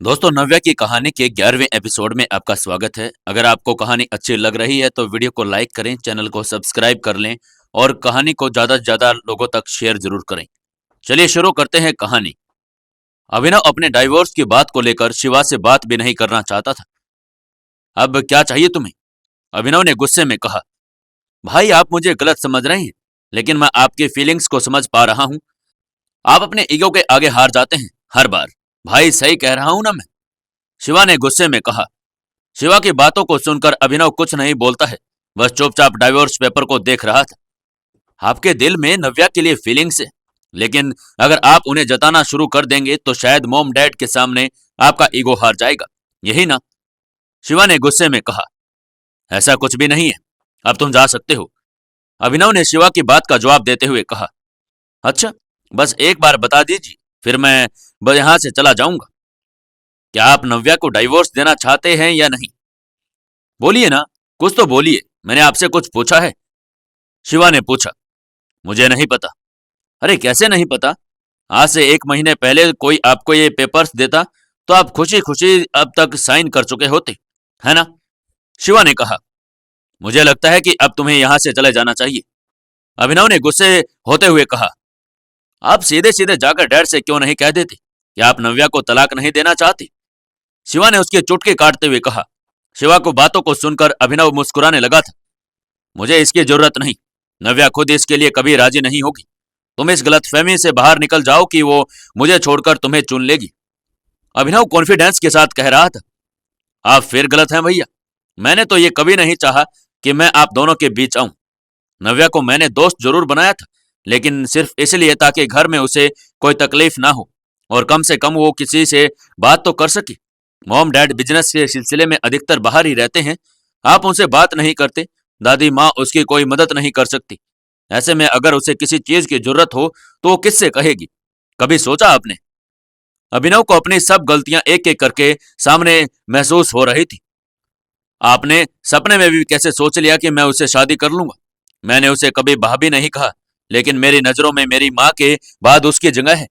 दोस्तों, नव्या की कहानी के 11वें एपिसोड में आपका स्वागत है। अगर आपको कहानी अच्छी लग रही है तो वीडियो को लाइक करें, चैनल को सब्सक्राइब कर लें और कहानी को ज़्यादा से ज़्यादा लोगों तक शेयर जरूर करें। चलिए शुरू करते हैं कहानी। अभिनव अपने डाइवोर्स की बात को लेकर शिवा से बात भी नहीं करना चाहता था। अब क्या चाहिए तुम्हें? अभिनव ने गुस्से में कहा। भाई, आप मुझे गलत समझ रहे हैं, लेकिन मैं आपकी फीलिंग्स को समझ पा रहा हूँ। आप अपने ईगो के आगे हार जाते हैं हर बार। भाई, सही कह रहा हूं ना मैं? शिवा ने गुस्से में कहा। शिवा की बातों को सुनकर अभिनव कुछ नहीं बोलता है, बस चुपचाप डाइवोर्स पेपर को देख रहा था। आपके दिल में नव्या के लिए फीलिंग्स है, लेकिन अगर आप उन्हें जताना शुरू कर देंगे तो शायद मॉम डैड के सामने आपका ईगो हार जाएगा, यही ना? शिवा ने गुस्से में कहा। ऐसा कुछ भी नहीं है, अब तुम जा सकते हो, अभिनव ने शिवा की बात का जवाब देते हुए कहा। अच्छा, बस एक बार बता दीजिए, फिर मैं यहां से चला जाऊंगा। क्या आप नव्या को डाइवोर्स देना चाहते हैं या नहीं? बोलिए ना, कुछ तो बोलिए, मैंने आपसे कुछ पूछा है, शिवा ने पूछा। मुझे नहीं पता। अरे कैसे नहीं पता? आज से 1 महीने पहले कोई आपको ये पेपर्स देता तो आप खुशी खुशी अब तक साइन कर चुके होते, है ना? शिवा ने कहा। मुझे लगता है कि अब तुम्हें यहां से चले जाना चाहिए, अभिनव ने गुस्से होते हुए कहा। आप सीधे सीधे जाकर डैड से क्यों नहीं कह देते कि आप नव्या को तलाक नहीं देना चाहते? शिवा ने उसके चुटकी काटते हुए कहा। शिवा को बातों को सुनकर अभिनव मुस्कुराने लगा था। मुझे इसकी जरूरत नहीं, नव्या खुद इसके लिए कभी राजी नहीं होगी। तुम इस गलतफहमी से बाहर निकल जाओ कि वो मुझे छोड़कर तुम्हें चुन लेगी, अभिनव कॉन्फिडेंस के साथ कह रहा था। आप फिर गलत हैं भैया, मैंने तो ये कभी नहीं चाहा कि मैं आप दोनों के बीच आऊं। नव्या को मैंने दोस्त जरूर बनाया था, लेकिन सिर्फ इसलिए ताकि घर में उसे कोई तकलीफ ना हो और कम से कम वो किसी से बात तो कर सके। मॉम डैड बिजनेस के सिलसिले में अधिकतर बाहर ही रहते हैं, आप उनसे बात नहीं करते। दादी माँ उसकी कोई मदद नहीं कर सकती। ऐसे में अगर उसे किसी चीज की जरूरत हो तो वो किससे कहेगी? कभी सोचा आपने? अभिनव को अपनी सब गलतियां एक एक करके सामने महसूस हो रही थी। आपने सपने में भी कैसे सोच लिया कि मैं उससे शादी कर लूंगा? मैंने उसे कभी भाभी नहीं कहा, लेकिन मेरी नजरों में मेरी माँ के बाद उसकी जगह है।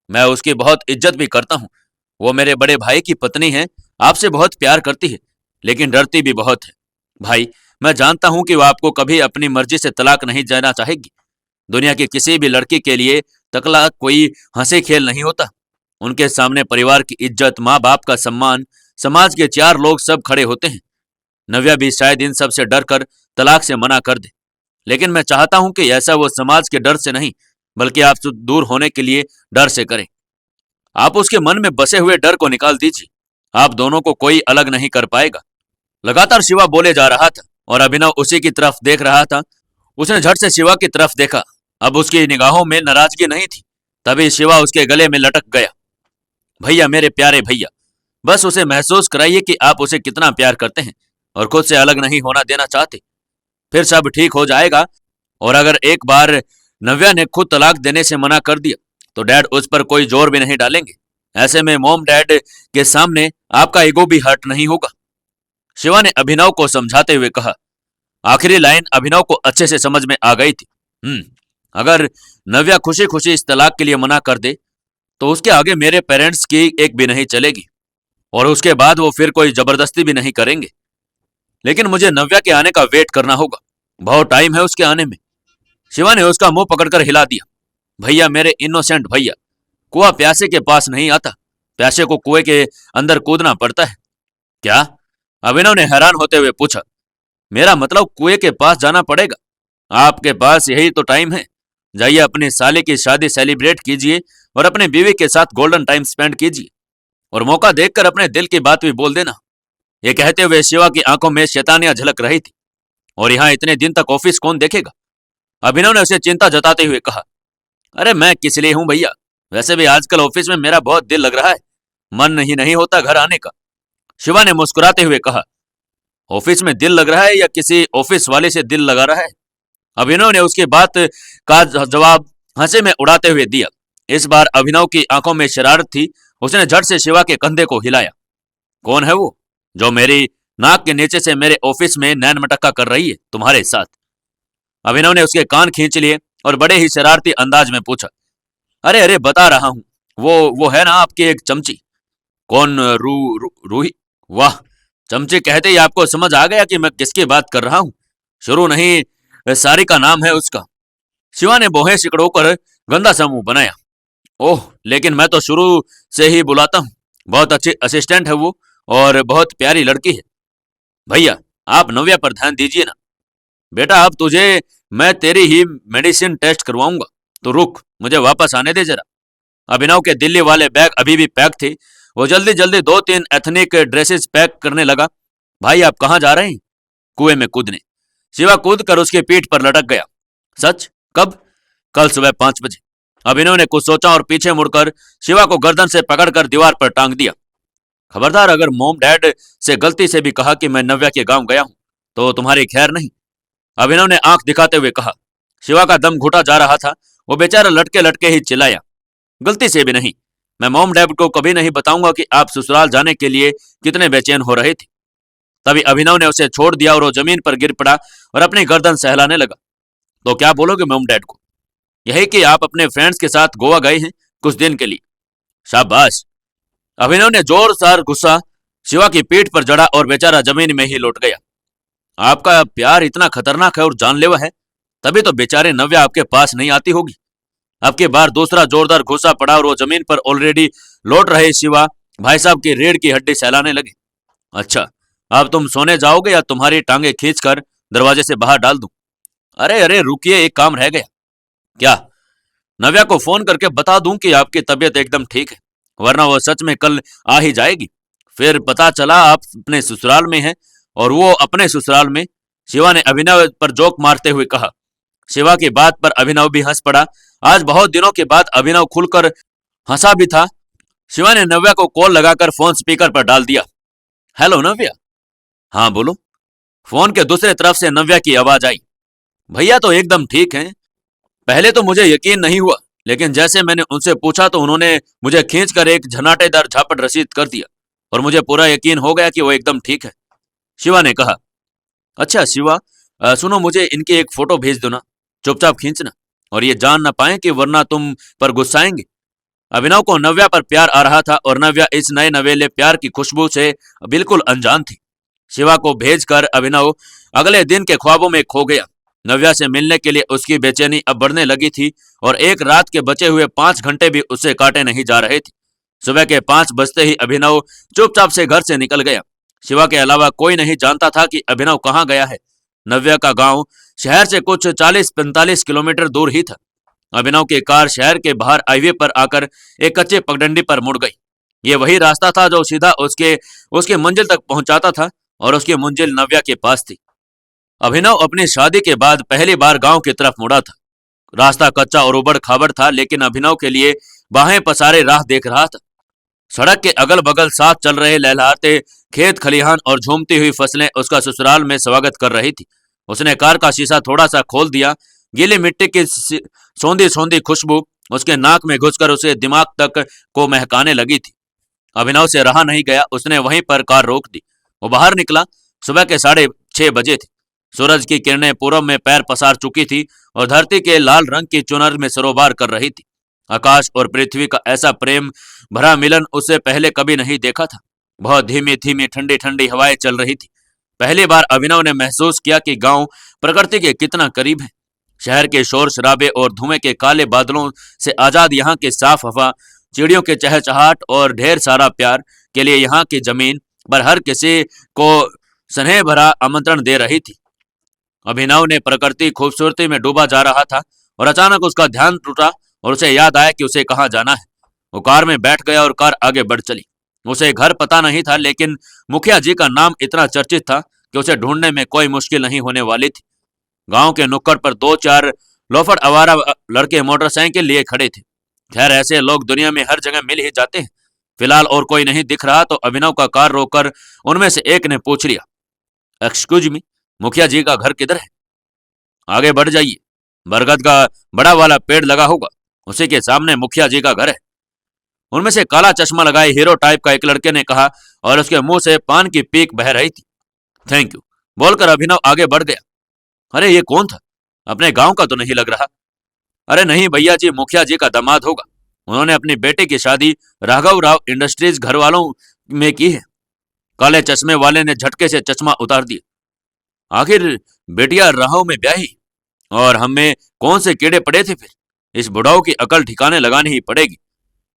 मैं उसकी बहुत इज्जत भी करता हूँ। वो मेरे बड़े भाई की पत्नी है, आपसे बहुत प्यार करती है, लेकिन डरती भी बहुत है। भाई, मैं जानता हूं कि वो आपको कभी अपनी मर्जी से तलाक नहीं देना चाहेगी। दुनिया की किसी भी लड़की के लिए तलाक कोई हंसी खेल नहीं होता। उनके सामने परिवार की इज्जत, माँ बाप का सम्मान, समाज के 4 लोग सब खड़े होते हैं। नव्या भी शायद इन सब से डर कर तलाक से मना कर दे, लेकिन मैं चाहता हूं कि ऐसा वो समाज के डर से नहीं, बल्कि आपसे दूर होने के लिए डर से करे। आप उसके मन में बसे हुए डर को निकाल दीजिए। आप दोनों को कोई अलग नहीं कर पाएगा। लगातार शिवा बोले जा रहा था और अभिनव उसी की तरफ देख रहा था। उसने झट से शिवा की तरफ देखा। अब उसकी निगाहों में नाराजगी नहीं थी। तभी शिवा उसके गले में लटक गया। भैया, मेरे प्यारे भैया, बस उसे महसूस कराइए कि आप उसे कितना प्यार करते हैं और खुद से अलग नहीं होना देना चाहते। फिर सब ठीक हो जाएगा। और अगर एक बार नव्या ने खुद तलाक देने से मना कर दिया तो डैड उस पर कोई जोर भी नहीं डालेंगे। ऐसे में मॉम डैड के सामने आपका ईगो भी हर्ट नहीं होगा, शिवा ने अभिनव को समझाते हुए कहा। आखिरी लाइन अभिनव को अच्छे से समझ में आ गई थी। अगर नव्या खुशी खुशी इस तलाक के लिए मना कर दे तो उसके आगे मेरे पेरेंट्स की एक भी नहीं चलेगी, और उसके बाद वो फिर कोई जबरदस्ती भी नहीं करेंगे। लेकिन मुझे नव्या के आने का वेट करना होगा, बहुत टाइम है उसके आने में। शिवा ने उसका मुंह पकड़कर हिला दिया। भैया, मेरे इनोसेंट भैया, कुआं प्यासे के पास नहीं आता, प्यासे को कुएं के अंदर कूदना पड़ता है। क्या? अभिनव ने हैरान होते हुए पूछा। मेरा मतलब कुएं के पास जाना पड़ेगा? आपके पास यही तो टाइम है। जाइए अपनी साली की शादी सेलिब्रेट कीजिए और अपने बीवी के साथ गोल्डन टाइम स्पेंड कीजिए, और मौका देखकर अपने दिल की बात भी बोल देना। ये कहते हुए शिवा की आंखों में शैतानियां झलक रही थी। और यहाँ इतने दिन तक ऑफिस कौन देखेगा? अभिनव ने उसे चिंता जताते हुए कहा। अरे मैं किस लिए हूं भैया, वैसे भी आजकल ऑफिस में मेरा बहुत दिल लग रहा है, मन ही नहीं होता घर आने का, शिवा ने मुस्कुराते हुए कहा। ऑफिस में दिल लग रहा है या किसी ऑफिस वाले से दिल लगा रहा है? अभिनव ने उसकी बात का जवाब हंसे में उड़ाते हुए दिया। इस बार अभिनव की आंखों में शरारत थी। उसने झट से शिवा के कंधे को हिलाया। कौन है वो जो मेरी नाक के नीचे से मेरे ऑफिस में नैन मटक्का कर रही है तुम्हारे साथ? अभिनव ने उसके कान खींच लिए और बड़े ही शरारती अंदाज में पूछा। अरे अरे, बता रहा हूं, वो है ना आपकी एक चमची। कौन? रूही? वाह, चमचे कहते ही आपको समझ आ गया कि मैं किसकी बात कर रहा हूं। शुरू नहीं, सारिका नाम है उसका। शिवा ने भौहें सिकड़ोकर गंदा सा मुंह बनाया। ओह, लेकिन मैं तो शुरू से ही बुलाता हूँ। बहुत अच्छी असिस्टेंट है वो, और बहुत प्यारी लड़की है। भैया, आप नव्या पर ध्यान दीजिए ना। बेटा, अब तुझे मैं तेरी ही मेडिसिन टेस्ट करवाऊंगा। तो रुक, मुझे वापस आने दे जरा। अभिनव के दिल्ली वाले बैग अभी भी पैक थे। वो जल्दी जल्दी दो तीन एथनिक ड्रेसेस पैक करने लगा। भाई, आप कहाँ जा रहे हैं? कुएं में कूदने। शिवा कूद कर उसकी पीठ पर लटक गया। सच? कब? कल सुबह 5 बजे। अभिनव ने कुछ सोचा और पीछे मुड़कर शिवा को गर्दन से पकड़कर दीवार पर टांग दिया। खबरदार, अगर मोम डैड से गलती से भी कहा कि मैं नव्या के गांव गया हूं तो तुम्हारी खैर नहीं। अभिनव ने आंख दिखाते हुए कहा। शिवा का दम घुटा जा रहा था। वो बेचारा लटके लटके ही चिल्लाया, गलती से भी नहीं। मैं मॉम डैड को कभी नहीं बताऊंगा कि आप ससुराल जाने के लिए कितने बेचैन हो रहे थे। तभी अभिनव ने उसे छोड़ दिया और वो जमीन पर गिर पड़ा और अपनी गर्दन सहलाने लगा। तो क्या बोलोगे मॉम डैड को? यही कि आप अपने फ्रेंड्स के साथ गोवा गए हैं कुछ दिन के लिए। शाबाश। अभिनव ने जोरदार गुस्सा शिवा की पीठ पर जड़ा और बेचारा जमीन में ही लौट गया। आपका प्यार इतना खतरनाक है और जानलेवा है, तभी तो बेचारे नव्या आपके पास नहीं आती होगी। आपके बार दूसरा जोरदार घुसा पड़ा और वो जमीन पर ऑलरेडी लौट रहे शिवा भाई साहब की रीढ़ की हड्डी सहलाने लगे। अच्छा, अब तुम सोने जाओगे या तुम्हारी टांगे खींचकर दरवाजे से बाहर डाल दूं? अरे अरे रुकिए, एक काम रह गया। क्या? नव्या को फोन करके बता दूं कि आपकी तबीयत एकदम ठीक है, वरना वो सच में कल आ ही जाएगी। फिर पता चला आप अपने ससुराल में हैं और वो अपने ससुराल में। शिवा ने अभिनव पर जोक मारते हुए कहा। शिवा की बात पर अभिनव भी हंस पड़ा। आज बहुत दिनों के बाद अभिनव खुलकर हंसा भी था। शिवा ने नव्या को कॉल लगाकर फोन स्पीकर पर डाल दिया। हेलो नव्या। हाँ बोलो। फोन के दूसरे तरफ से नव्या की आवाज आई। भैया तो एकदम ठीक हैं। पहले तो मुझे यकीन नहीं हुआ, लेकिन जैसे मैंने उनसे पूछा तो उन्होंने मुझे खींचकर एक झनाटेदार झापट रसीद कर दिया और मुझे पूरा यकीन हो गया कि वो एकदम ठीक है। शिवा ने कहा। अच्छा शिवा, सुनो, मुझे इनकी एक फोटो भेज दो ना। चुपचाप खींचना, और ये जान ना पाए कि वरना तुम पर गुस्साएंगे। अभिनव को नव्या पर प्यार आ रहा था और नव्या इस नए नवेले प्यार की खुशबू से बिल्कुल अनजान थी। शिवा को भेजकर अभिनव अगले दिन के ख्वाबों में खो गया। नव्या से मिलने के लिए उसकी बेचैनी अब बढ़ने लगी थी और एक रात के बचे हुए 5 घंटे भी उससे काटे नहीं जा रहे थे। सुबह के 5 बजते ही अभिनव चुपचाप से घर से निकल गया। शिवा के अलावा कोई नहीं जानता था कि अभिनव कहाँ गया है। नव्या का गांव शहर से कुछ 40-45 किलोमीटर दूर ही था। अभिनव की कार शहर के बाहर हाईवे पर आकर एक कच्चे पगडंडी पर मुड़ गई। ये वही रास्ता था जो सीधा उसके उसके मंजिल तक पहुंचाता था और उसकी मंजिल नव्या के पास थी। अभिनव अपनी शादी के बाद पहली बार गांव की तरफ मुड़ा था। रास्ता कच्चा और उबड़ खाबड़ था, लेकिन अभिनव के लिए बाहें पसारे राह देख रहा था। सड़क के अगल बगल साथ चल रहे लहलहाते खेत खलिहान और झूमती हुई फसलें उसका ससुराल में स्वागत कर रही थी। उसने कार का शीशा थोड़ा सा खोल दिया। गीली मिट्टी की सौंधी सौंधी खुशबू उसके नाक में घुसकर उसे दिमाग तक को महकाने लगी थी। अभिनव से रहा नहीं गया, उसने वहीं पर कार रोक दी। वो बाहर निकला। सुबह के 6:30 बजे थे। सूरज की किरणें पूरब में पैर पसार चुकी थी और धरती के लाल रंग की चुनर में सरोबार कर रही थी। आकाश और पृथ्वी का ऐसा प्रेम भरा मिलन उससे पहले कभी नहीं देखा था। बहुत धीमी धीमी ठंडी ठंडी हवाएं चल रही थी। पहली बार अभिनव ने महसूस किया कि गांव प्रकृति के कितना करीब है। शहर के शोर शराबे और धुएं के काले बादलों से आजाद यहाँ की साफ हवा, चिड़ियों के चहचहाट और ढेर सारा प्यार के लिए यहाँ की जमीन पर हर किसी को स्नेह भरा आमंत्रण दे रही थी। अभिनव ने प्रकृति खूबसूरती में डूबा जा रहा था और अचानक उसका ध्यान टूटा और उसे याद आया कि उसे कहाँ जाना है। वो कार में बैठ गया और कार आगे बढ़ चली। उसे घर पता नहीं था, लेकिन मुखिया जी का नाम इतना चर्चित था कि उसे ढूंढने में कोई मुश्किल नहीं होने वाली थी। गांव के नुक्कड़ पर 2-4 लोफर आवारा लड़के मोटरसाइकिल लिए खड़े थे। खैर, ऐसे लोग दुनिया में हर जगह मिल ही जाते हैं। फिलहाल और कोई नहीं दिख रहा तो अभिनव का कार रोककर उनमें से एक ने पूछ लिया, एक्सक्यूज मी, मुखिया जी का घर किधर है? आगे बढ़ जाइए, बरगद का बड़ा वाला पेड़ लगा होगा, उसी के सामने मुखिया जी का घर है। उनमें से काला चश्मा लगाए हीरो टाइप का एक लड़के ने कहा और उसके मुंह से पान की पीक बह रही थी। थैंक यू बोलकर अभिनव आगे बढ़ गया। अरे ये कौन था? अपने गांव का तो नहीं लग रहा। अरे नहीं भैया जी, मुखिया जी का दामाद होगा। उन्होंने अपनी बेटे की शादी राघव राव इंडस्ट्रीज घर वालों में की है। काले चश्मे वाले ने झटके से चश्मा उतार दिया। आखिर बेटिया राहों में ब्याही, और हमें कौन से कीड़े पड़े थे फिर? इस बुढ़ाऊ की अकल ठिकाने लगानी ही पड़ेगी।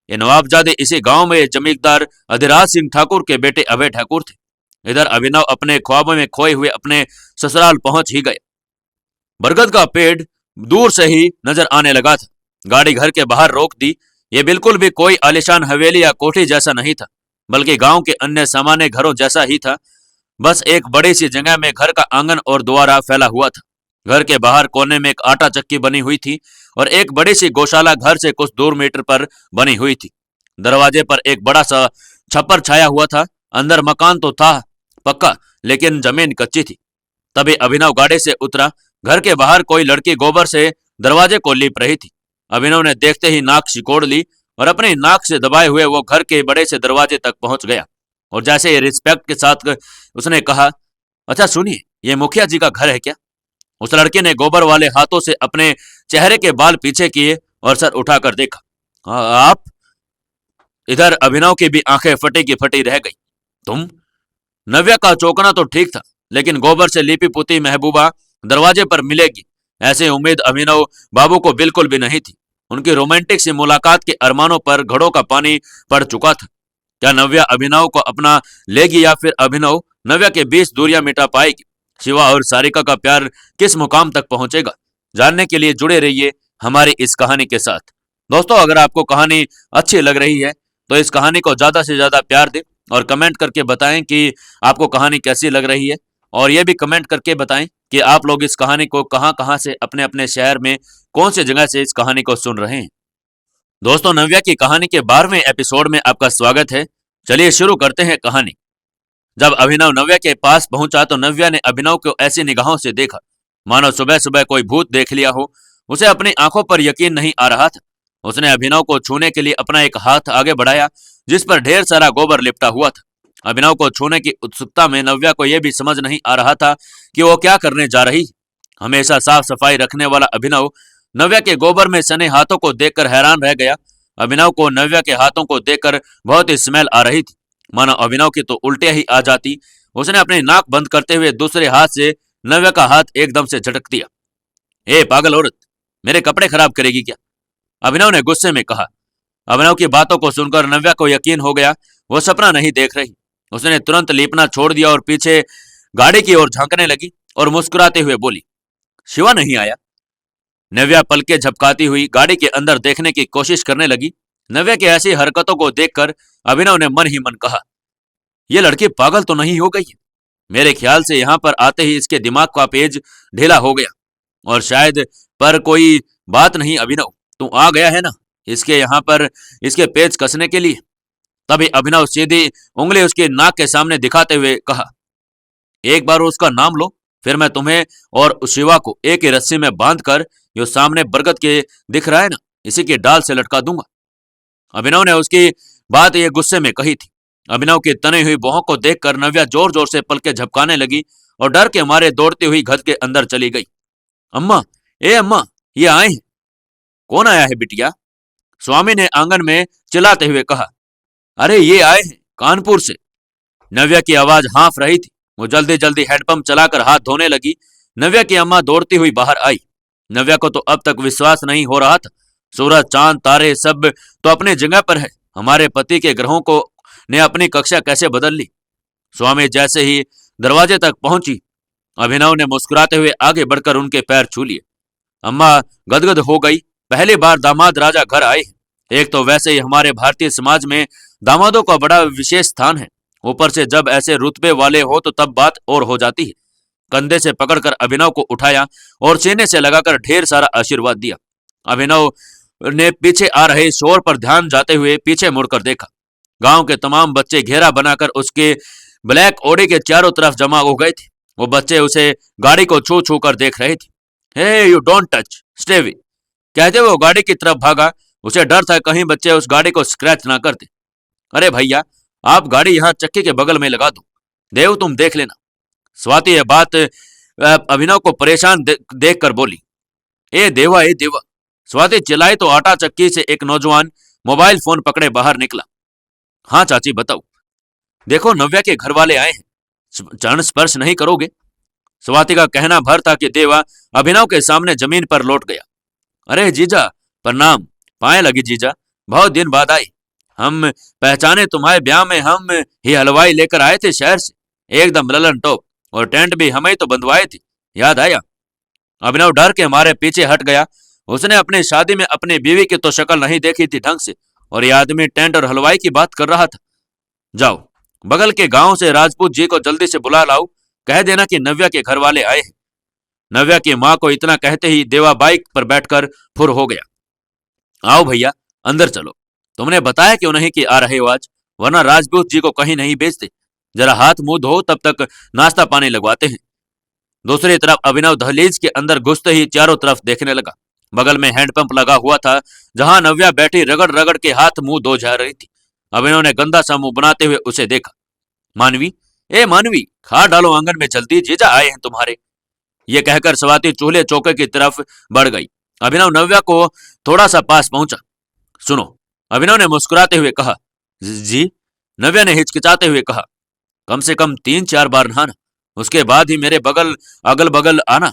ये नवाबजादे इसी गांव में जमींदार अधिराज सिंह ठाकुर के बेटे अभय ठाकुर थे। इधर अभिनव अपने ख्वाबों में खोए हुए अपने ससुराल पहुंच ही गए। बरगद का पेड़ दूर से ही नजर आने लगा था। गाड़ी घर के बाहर रोक दी। ये बिल्कुल भी कोई आलीशान हवेली या कोठी जैसा नहीं था, बल्कि गांव के अन्य सामान्य घरों जैसा ही था। बस एक बड़ी सी जगह में घर का आंगन और द्वारा फैला हुआ था। घर के बाहर कोने में एक आटा चक्की बनी हुई थी और एक बड़ी सी गौशाला घर से कुछ दूर मीटर पर बनी हुई थी। दरवाजे पर एक बड़ा सा छप्पर छाया हुआ था। अंदर मकान तो था पक्का, लेकिन जमीन कच्ची थी। तभी अभिनव गाड़ी से उतरा। घर के बाहर कोई लड़की गोबर से दरवाजे को लीप रही थी। अभिनव ने देखते ही नाक सिकोड़ ली और अपनी नाक से दबाए हुए वो घर के बड़े से दरवाजे तक पहुंच गया। और जैसे रिस्पेक्ट के साथ उसने कहा, अच्छा सुनिए, ये मुखिया जी का घर है क्या? उस लड़के ने गोबर वाले हाथों से अपने चेहरे के बाल पीछे किए और सर उठाकर देखा। आप? इधर अभिनव की भी आंखें फटी की फटी रह गई। तुम? नव्या का चौंकना तो ठीक था, लेकिन गोबर से लिपी पुती महबूबा दरवाजे पर मिलेगी, ऐसी उम्मीद अभिनव बाबू को बिल्कुल भी नहीं थी। उनकी रोमांटिक सी मुलाकात के अरमानों पर घड़ों का पानी पड़ चुका था। क्या नव्या अभिनव को अपना लेगी या फिर अभिनव नव्या के बीच दूरियां मिटा पाएगी? शिवा और सारिका का प्यार किस मुकाम तक पहुंचेगा? जानने के लिए जुड़े रहिए हमारी इस कहानी के साथ। दोस्तों, अगर आपको कहानी अच्छी लग रही है तो इस कहानी को ज्यादा से ज्यादा प्यार दें और कमेंट करके बताएं कि आपको कहानी कैसी लग रही है। और यह भी कमेंट करके बताएं कि आप लोग इस कहानी को कहां कहां से, अपने अपने शहर में कौन सी जगह से इस कहानी को सुन रहे हैं। दोस्तों, नव्या की कहानी के 12वें एपिसोड में आपका स्वागत है। चलिए शुरू करते हैं कहानी। जब अभिनव नव्या के पास पहुंचा तो नव्या ने अभिनव को ऐसी निगाहों से देखा मानो सुबह सुबह कोई भूत देख लिया हो। उसे अपनी आंखों पर यकीन नहीं आ रहा था। उसने अभिनव को छूने के लिए अपना एक हाथ आगे बढ़ाया जिस पर ढेर सारा गोबर लिपटा हुआ था। अभिनव को छूने की उत्सुकता में नव्या को यह भी समझ नहीं आ रहा था कि वो क्या करने जा रही। हमेशा साफ सफाई रखने वाला अभिनव नव्या के गोबर में सने हाथों को देखकर हैरान रह गया। अभिनव को नव्या के हाथों को देखकर बहुत ही स्मेल आ रही थी, मानो अभिनव की तो उल्टियां ही आ जाती। उसने अपनी नाक बंद करते हुए दूसरे हाथ से नव्या का हाथ एकदम से झटक दिया। ए पागल औरत, मेरे कपड़े खराब करेगी क्या? अभिनव ने गुस्से में कहा। अभिनव की बातों को सुनकर नव्या को यकीन हो गया वो सपना नहीं देख रही। उसने तुरंत लीपना छोड़ दिया और पीछे गाड़ी की ओर झांकने लगी और मुस्कुराते हुए बोली, शिवा नहीं आया? नव्या पलके झपकाती हुई गाड़ी के अंदर देखने की कोशिश करने लगी। नव्या की ऐसी हरकतों को देखकर अभिनव ने मन ही मन कहा, यह लड़की पागल तो नहीं हो गई है? मेरे ख्याल से यहां पर आते ही इसके दिमाग का पेज ढीला हो गया, और शायद पर कोई बात नहीं अभिनव, तू आ गया है ना इसके यहां पर इसके पेज कसने के लिए। तभी अभिनव सीधी उंगली उसकी नाक के सामने दिखाते हुए कहा, एक बार उसका नाम लो, फिर मैं तुम्हें और शिवा को एक ही रस्सी में बांधकर जो सामने बरगद के दिख रहा है ना, इसी की डाल से लटका दूंगा। अभिनव ने उसकी बात ये गुस्से में कही थी। अभिनव की तनी हुई बाहों को देखकर नव्या जोर जोर से पलके झपकाने लगी और डर के मारे दौड़ती हुई घर के अंदर चली गई। अम्मा, ए अम्मा, ये आए हैं। कौन आया है बिटिया? स्वामी ने आंगन में चिल्लाते हुए कहा। अरे ये आए हैं कानपुर से। नव्या की आवाज हाँफ रही थी। वो जल्दी जल्दी हैंडपंप चलाकर हाथ धोने लगी। नव्या की अम्मा दौड़ती हुई बाहर आई। नव्या को तो अब तक विश्वास नहीं हो रहा था। सूरज, चांद, तारे सब तो अपनी जगह पर है। हमारे पति के ग्रहों को ने अपनी कक्षा कैसे बदल ली। स्वामी जैसे ही दरवाजे तक पहुंची, अभिनव ने मुस्कुराते हुए आगे बढ़कर उनके पैर छू लिए। अम्मा गदगद हो गई। पहली बार दामाद राजा घर आए। एक तो वैसे ही हमारे भारतीय समाज में दामादों का बड़ा विशेष स्थान है, ऊपर से जब ऐसे रुतबे वाले हो तो तब बात और हो जाती है। कंधे से पकड़कर अभिनव को उठाया और सीने से लगाकर ढेर सारा आशीर्वाद दिया। अभिनव ने पीछे आ रहे शोर पर ध्यान जाते हुए पीछे मुड़कर देखा। गांव के तमाम बच्चे घेरा बनाकर उसके ब्लैक ओडी के चारों तरफ जमा हो गए थे। वो बच्चे उसे गाड़ी को छू छू कर देख रहे थे। Hey you don't touch, stay away, कहते वो गाड़ी की तरफ भागा। उसे डर था कहीं बच्चे उस गाड़ी को स्क्रैच ना करते। अरे भैया, आप गाड़ी यहाँ चक्की के बगल में लगा दो, देव तुम देख लेना। स्वाति यह बात अभिनव को परेशान देख कर बोली। ए देवा, ए देवा। स्वाति चिल्लाई तो आटा चक्की से एक नौजवान मोबाइल फोन पकड़े बाहर निकला। हाँ चाची बताओ। देखो नव्या के घर वाले आए हैं, चरण स्पर्श नहीं करोगे? स्वाति का कहना भर था कि देवा अभिनव के सामने जमीन पर लौट गया। अरे जीजा प्रणाम। पाए लगी जीजा, बहुत दिन बाद आई। हम पहचाने तुम्हारे ब्याह में हम ही हलवाई लेकर आए थे शहर से, एकदम ललन टॉप, और टेंट भी हमें तो बंधवाए थे, याद आया? अभिनव डर के मारे पीछे हट गया। उसने अपनी शादी में अपनी बीवी की तो शक्ल नहीं देखी थी ढंग से, और ये आदमी टेंट और हलवाई की बात कर रहा था। जाओ बगल के गांव से राजपूत जी को जल्दी से बुला लाओ, कह देना कि नव्या के घर वाले आए हैं। नव्या की मां को इतना कहते ही देवा बाइक पर बैठकर फुर हो गया। आओ भैया अंदर चलो, तुमने बताया क्यों नहीं कि आ रहे हो आज, वरना राजपूत जी को कहीं नहीं भेजते। जरा हाथ मुंह धो, तब तक नाश्ता पानी लगवाते हैं। दूसरी तरफ अभिनव दहलीज के अंदर घुसते ही चारों तरफ देखने लगा। बगल में हैंडपंप लगा हुआ था, जहां नव्या बैठी रगड़ रगड़ के हाथ मुंह धो जा रही थी। अभिनव ने गंदा सा मुंह बनाते हुए उसे देखा। मानवी, ए मानवी, खा डालो आंगन में जल्दी, जीजा आए हैं तुम्हारे। ये कहकर स्वाति चूल्हे चौके की तरफ बढ़ गई। अभिनव नव्या को थोड़ा सा पास पहुंचा। सुनो, अभिनव ने मुस्कुराते हुए कहा। जी? नव्या ने हिचकिचाते हुए कहा। कम से कम 3-4 बार नहाना, उसके बाद ही मेरे बगल अगल बगल आना।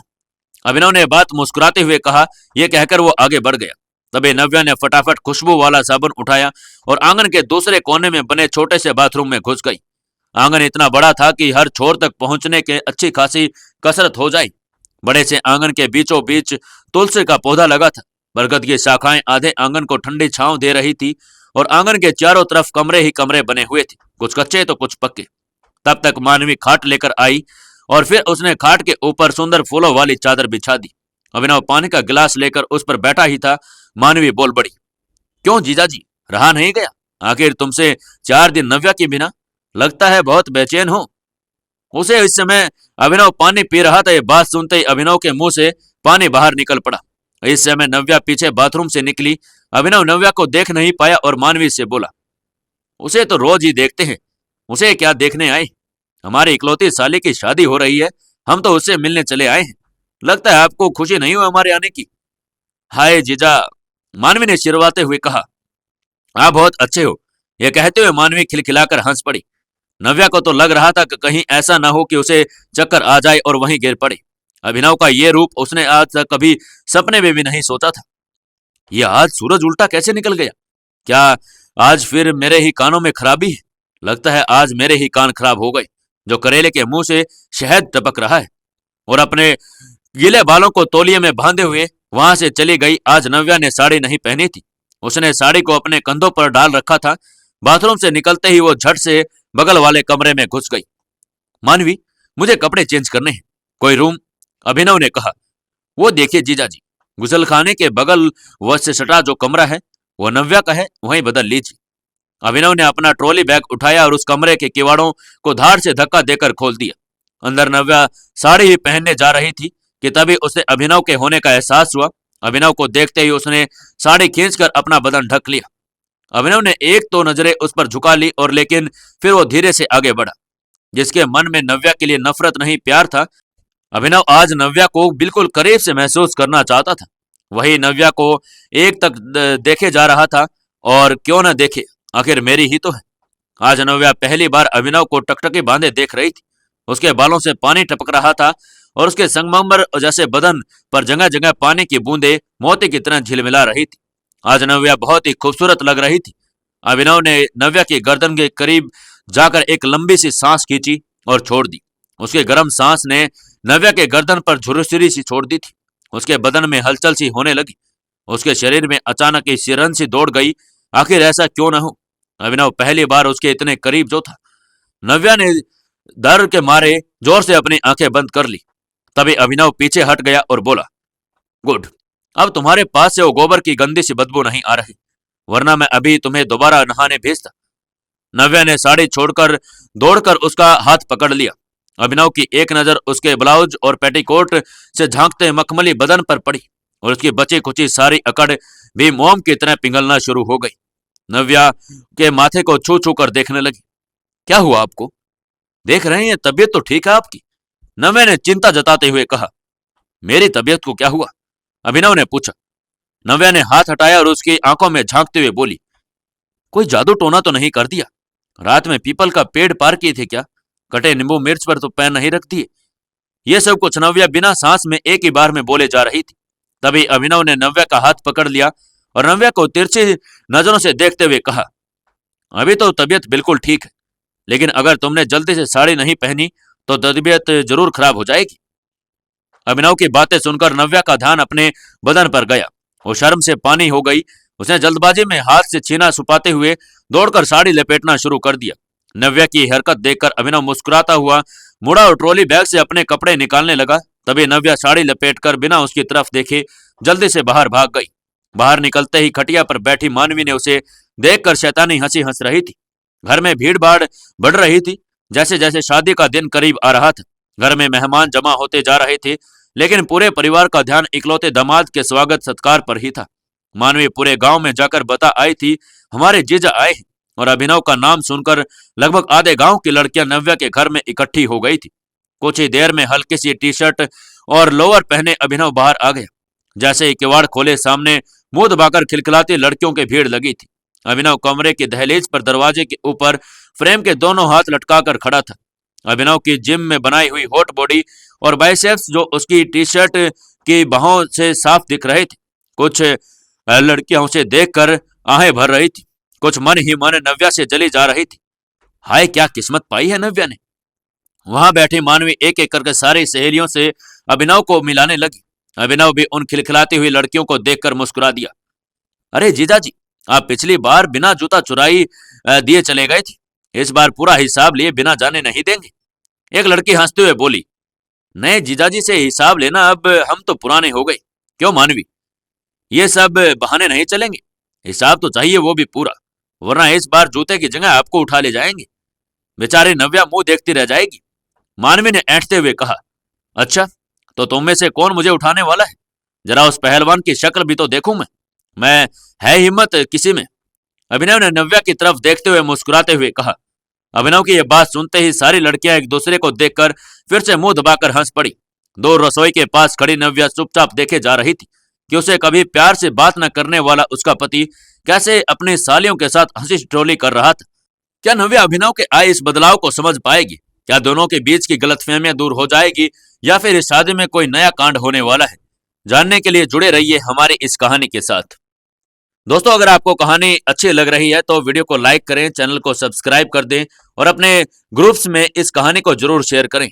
अभिनव ने बात मुस्कुराते हुए कहा। यह कहकर वो आगे बढ़ गया। तभी नव्या ने फटाफट खुशबू वाला साबुन उठाया और आंगन के दूसरे कोने में बने छोटे से बाथरूम में घुस गई। आंगन इतना बड़ा था कि हर छोर तक पहुंचने के अच्छी खासी कसरत हो जाए। बड़े से आंगन के बीचों बीच तुलसी का पौधा लगा था। बरगद की शाखाएं आधे आंगन को ठंडी छांव दे रही थी और आंगन के चारों तरफ कमरे ही कमरे बने हुए थे, कुछ कच्चे तो कुछ पक्के। तब तक मानवी खाट लेकर आई और फिर उसने खाट के ऊपर सुंदर फूलों वाली चादर बिछा दी। अभिनव पानी का गिलास लेकर उस पर बैठा ही था, मानवी बोल पड़ी। क्यों जीजाजी, रहा नहीं गया? आखिर तुमसे 4 दिन नव्या के बिना, लगता है बहुत बेचैन हो। उसे इस समय अभिनव पानी पी रहा था। ये बात सुनते ही अभिनव के मुंह से पानी बाहर निकल पड़ा। इस समय नव्या पीछे बाथरूम से निकली। अभिनव नव्या को देख नहीं पाया और मानवी से बोला, उसे तो रोज ही देखते हैं, उसे क्या देखने आए? हमारी इकलौती साली की शादी हो रही है, हम तो उससे मिलने चले आए हैं। लगता है आपको खुशी नहीं हुई हमारे आने की। हाय जीजा, मानवी ने चिरवाते हुए कहा। आप बहुत अच्छे हो। यह कहते हुए मानवी खिलखिलाकर हंस पड़ी। नव्या को तो लग रहा था कि कहीं ऐसा ना हो कि उसे चक्कर आ जाए और वहीं गिर पड़े। अभिनव का ये रूप उसने आज तक कभी सपने में भी नहीं सोचा था। ये आज सूरज उल्टा कैसे निकल गया? क्या आज फिर मेरे ही कानों में खराबी है? लगता है आज मेरे ही कान खराब हो गए, जो करेले के मुंह से शहद टपक रहा है। और अपने गीले बालों को तौलिए में बांधे हुए वहां से चली गई। आज नव्या ने साड़ी नहीं पहनी थी, उसने साड़ी को अपने कंधों पर डाल रखा था। बाथरूम से निकलते ही वो झट से बगल वाले कमरे में घुस गई। मानवी, मुझे कपड़े चेंज करने हैं, कोई रूम? अभिनव ने कहा। वो देखिए जीजाजी, गुसलखाने के बगल वश से सटा जो कमरा है वो नव्या का है, वहीं बदल लीजिए। अभिनव ने अपना ट्रॉली बैग उठाया और उस कमरे के किवाड़ों को धार से धक्का देकर खोल दिया। अंदर नव्या साड़ी ही पहनने जा रही थी कि तभी उसे अभिनव के होने का एहसास हुआ। अभिनव को देखते ही उसने साड़ी खींचकर अपना बदन ढक लिया। अभिनव ने एक तो नजरें उस पर झुका ली और लेकिन फिर वो धीरे से आगे बढ़ा। जिसके मन में नव्या के लिए नफरत नहीं प्यार था, अभिनव आज नव्या को बिल्कुल करीब से महसूस करना चाहता था। वही नव्या को एक तक देखे जा रहा था, और क्यों न देखे, आखिर मेरी ही तो है। आज नव्या पहली बार अभिनव को टकटकी बांधे देख रही थी। उसके बालों से पानी टपक रहा था और उसके संगमरमर जैसे बदन पर जगह जगह पानी की बूंदें मोती की तरह झिलमिला रही थी। आज नव्या बहुत ही खूबसूरत लग रही थी। अभिनव ने नव्या की गर्दन के करीब जाकर एक लंबी सी सांस खींची और छोड़ दी। उसके गर्म सांस ने नव्या के गर्दन पर झुरझुरी सी छोड़ दी थी। उसके बदन में हलचल सी होने लगी। उसके शरीर में अचानक ही सिरन सी दौड़ गई। आखिर ऐसा क्यों न हो? अभिनव पहली बार उसके इतने करीब जो था। नव्या ने डर के मारे जोर से अपनी आंखें बंद कर ली। तभी अभिनव पीछे हट गया और बोला, गुड, अब तुम्हारे पास से वो गोबर की गंदी सी बदबू नहीं आ रही, वरना मैं अभी तुम्हें दोबारा नहाने भेजता। नव्या ने साड़ी छोड़कर दौड़कर उसका हाथ पकड़ लिया। अभिनव की एक नजर उसके ब्लाउज और पेटीकोट से झांकते मखमली बदन पर पड़ी और उसकी बची खुची सारी अकड़ भी मोम की तरह पिघलना शुरू हो गई। नव्या के माथे को छू छू कर देखने लगी। क्या हुआ आपको? देख रहे हैं तबीयत तो ठीक है आपकी, नव्या ने चिंता जताते हुए कहा। मेरी तबीयत को क्या हुआ? अभिनव ने पूछा। नव्या ने हाथ हटाया और उसकी आंखों में झांकते हुए बोली, कोई जादू टोना तो नहीं कर दिया? रात में पीपल का पेड़ पार किए थे क्या? कटे नींबू मिर्च पर तो पैर नहीं रख दिए? ये सब कुछ नव्या बिना सांस में एक ही बार में बोले जा रही थी। तभी अभिनव ने नव्या का हाथ पकड़ लिया और नव्या को तिरछी नजरों से देखते हुए कहा, अभी तो तबीयत बिल्कुल ठीक है, लेकिन अगर तुमने जल्दी से साड़ी नहीं पहनी तो तबीयत जरूर खराब हो जाएगी। अभिनव की बातें सुनकर नव्या का ध्यान अपने बदन पर गया। वो शर्म से पानी हो गई। उसने जल्दबाजी में हाथ से छीना छुपाते हुए दौड़कर साड़ी लपेटना शुरू कर दिया। नव्या की हरकत देखकर अभिनव मुस्कुराता हुआ मुड़ा और ट्रॉली बैग से अपने कपड़े निकालने लगा। तभी नव्या साड़ी लपेटकर बिना उसकी तरफ देखे जल्दी से बाहर भाग गई। बाहर निकलते ही खटिया पर बैठी मानवी ने उसे देखकर शैतानी हंसी हंस रही थी। घर में भीड़ भाड़ बढ़ रही थी। जैसे जैसे शादी का दिन करीब आ रहा था, घर में मेहमान जमा होते जा रहे थे, लेकिन पूरे परिवार का ध्यान इकलौते दामाद के स्वागत सत्कार पर ही था। मानवी पूरे गांव में जाकर बता आई थी, हमारे जीजा आए हैं। और अभिनव का नाम सुनकर लगभग आधे गांव की लड़कियां नव्या के घर में इकट्ठी हो गई थी। कुछ ही देर में हल्की सी टी शर्ट और लोअर पहने अभिनव बाहर आ गया। जैसे ही किवाड़ खोले, सामने मुंह दबाकर खिलखिलाती लड़कियों की भीड़ लगी थी। अभिनव कमरे के दहलीज पर दरवाजे के ऊपर फ्रेम के दोनों हाथ लटकाकर खड़ा था। अभिनव की जिम में बनाई हुई हॉट बॉडी और बाइसेप्स जो उसकी टी शर्ट की बाहों से साफ दिख रहे थे। कुछ लड़कियां उसे देखकर आहें भर रही थी, कुछ मन ही मन नव्या से जली जा रही थी। हाय, क्या किस्मत पाई है नव्या ने। वहां बैठी मानवी एक एक करके सारी सहेलियों से अभिनव को मिलाने लगी। अभिनव भी उन खिलखिलाती हुई लड़कियों को देखकर मुस्कुरा दिया। अरे जीजा जी, आप पिछली बार बिना जूता चुराई दिए चले गए थे, इस बार पूरा हिसाब लिए बिना जाने नहीं देंगे? एक लड़की हंसते हुए बोली। नहीं जीजाजी से हिसाब लेना, अब हम तो पुराने हो गए। क्यों मानवी, ये सब बहाने नहीं चलेंगे। हिसाब तो चाहिए, वो भी पूरा, वरना इस बार जूते की जगह आपको उठा ले जाएंगे। बेचारी नव्या मुंह देखती रह जाएगी। मानवी ने ऐंठते हुए कहा। अच्छा, तो तुम में से कौन मुझे उठाने वाला है? जरा उस पहलवान की शक्ल भी तो देखूं मैं है हिम्मत किसी में? अभिनव ने नव्या की तरफ देखते हुए मुस्कुराते हुए कहा। अभिनव की यह बात सुनते ही सारी लड़कियां एक दूसरे को देखकर फिर से मुंह दबाकर हंस पड़ी। दो रसोई के पास खड़ी नव्या चुपचाप देखे जा रही थी कि उसे कभी प्यार से बात न करने वाला उसका पति कैसे अपने सालियों के साथ हंसी ठिठोली कर रहा था। क्या नव्या अभिनव के आए इस बदलाव को समझ पाएगी? क्या दोनों के बीच की गलतफहमियां दूर हो जाएगी, या फिर इस शादी में कोई नया कांड होने वाला है? जानने के लिए जुड़े रहिए हमारी इस कहानी के साथ। दोस्तों, अगर आपको कहानी अच्छी लग रही है तो वीडियो को लाइक करें, चैनल को सब्सक्राइब कर दें और अपने ग्रुप्स में इस कहानी को जरूर शेयर करें।